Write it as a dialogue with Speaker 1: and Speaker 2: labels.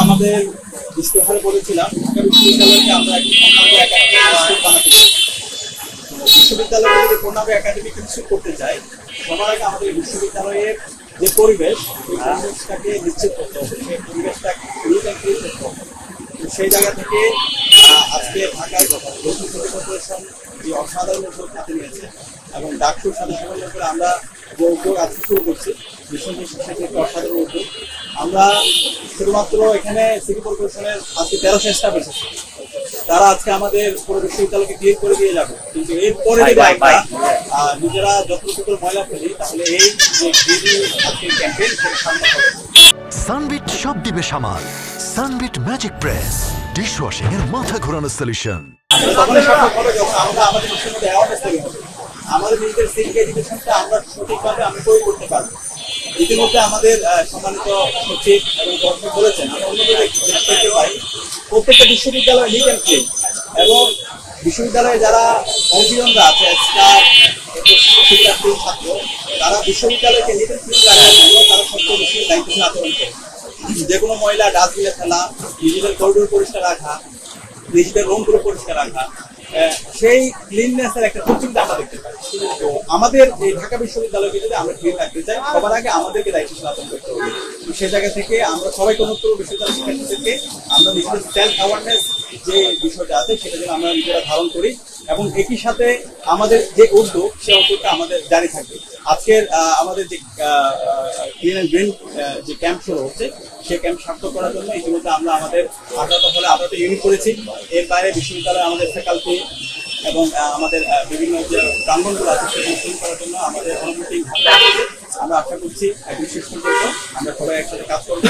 Speaker 1: আমাদের ইস্তেহারে বলেছিলাম ঢাকা বিশ্ববিদ্যালয়কে আমরা একটি পূর্ণাঙ্গ একাডেমিক ইনস্টিটিউট বানাতে চাই। বিশ্ববিদ্যালয়কে যদি পূর্ণাঙ্গ একাডেমিক ইনস্টিটিউট করতে চাই, সবার আগে আমাদের বিশ্ববিদ্যালয়ের যে পরিবেশ, সেই পরিবেশটাকে নিশ্চিত করতে হবে, সেই পরিবেশটা নিট অ্যান্ড ক্লিন করতে হবে। সেই জায়গা থেকে আজকে ঢাকায় দক্ষিণ সিটি কর্পোরেশন যে অসাধারণ উদ্যোগ হাতে নিয়েছে এবং ডাকসুর সাথে সমন্বয় করে আমরা যে উদ্যোগ আজকে শুরু করছি, সেটি একটি অসাধারণ উদ্যোগ। আমরা শুধুমাত্র এখানে সিটি কর্পোরেশনের আজকে 1300 স্টাফ এসেছে, তারা আজকে আমাদের পুরো বিশ্ববিদ্যালয়কে ক্লিন করে দিয়ে যাবে। কিন্তু এরপরে যদি আমরা নিজেরা যত্ন ময়লা ফেলি, তাহলে এই যে আজকে ক্যাম্পেইন সেটা সামনে হবে।
Speaker 2: সানবিট সব দিবে সামাল। সানবিট ম্যাজিক প্রেস ডিশওয়াশিং এর মাথা ঘোরানো সলিউশন।
Speaker 1: আমাদের মধ্যে অ্যাওয়ারনেস তৈরি হবে, আমাদের নিজেদের সিভিক এডুকেশনটা আমরা সঠিকভাবে প্রয়োগ করতে পারবো। ইতিমধ্যে আমাদের সম্মানিত সচিব এবং দর্শক বলেছেন, আমরা অন্যদের দেখতে পাই প্রত্যেকটা বিশ্ববিদ্যালয় নিট অ্যান্ড ক্লিন, এবং বিশ্ববিদ্যালয়ে যারা অভিযোগরা আছে, স্টাফ, শিক্ষার্থী, ছাত্র, তারা বিশ্ববিদ্যালয়কে নিট অ্যান্ড ক্লিন রাখার জন্য তারা সবচেয়ে বেশি দায়িত্বশীল আচরণ করে। যে কোনো ময়লা ডাস্টবিনে ফেলা, নিজেদের করিডোর পরিষ্কার রাখা, নিজেদের রুমগুলো পরিষ্কার রাখা, সেই ক্লিননেসের একটা প্রচুরতা আমরা দেখতে পাই। তো আমাদের এই ঢাকা বিশ্ববিদ্যালয়কে যদি আমরা ক্লিন রাখতে চাই, সবার আগে আমাদেরকে দায়িত্বশীল আচরণ করতে হবে। সেই জায়গা থেকে আমরা সবাইকে অনুরোধ করবো বিশ্ববিদ্যালয় শিক্ষার্থীদেরকে আমরা নিজেদের সেলফ অ্যাওয়ারনেস যে বিষয়টা আছে সেটা যেন আমরা নিজেরা ধারণ করি, এবং একই সাথে আমাদের যে উদ্যোগ, সেই উদ্যোগটা আমাদের জারি থাকবে। আজকের আমাদের যে ক্লিন অ্যান্ড গ্রিন যে ক্যাম্প শুরু হচ্ছে, সেই ক্যাম্প সার্থক করার জন্য ইতিমধ্যে আমরা আমাদের 18 ইউনিট করেছি। এর বাইরে বিশ্ববিদ্যালয়ে আমাদের ফ্যাকাল্টি এবং আমাদের বিভিন্ন যে প্রাঙ্গণগুলো আছে সেগুলো শুরু করার জন্য আমাদের অনুমতি আমরা আশা করছি একদিন শেষ পর্যন্ত আমরা সবাই একসাথে কাজ করবো।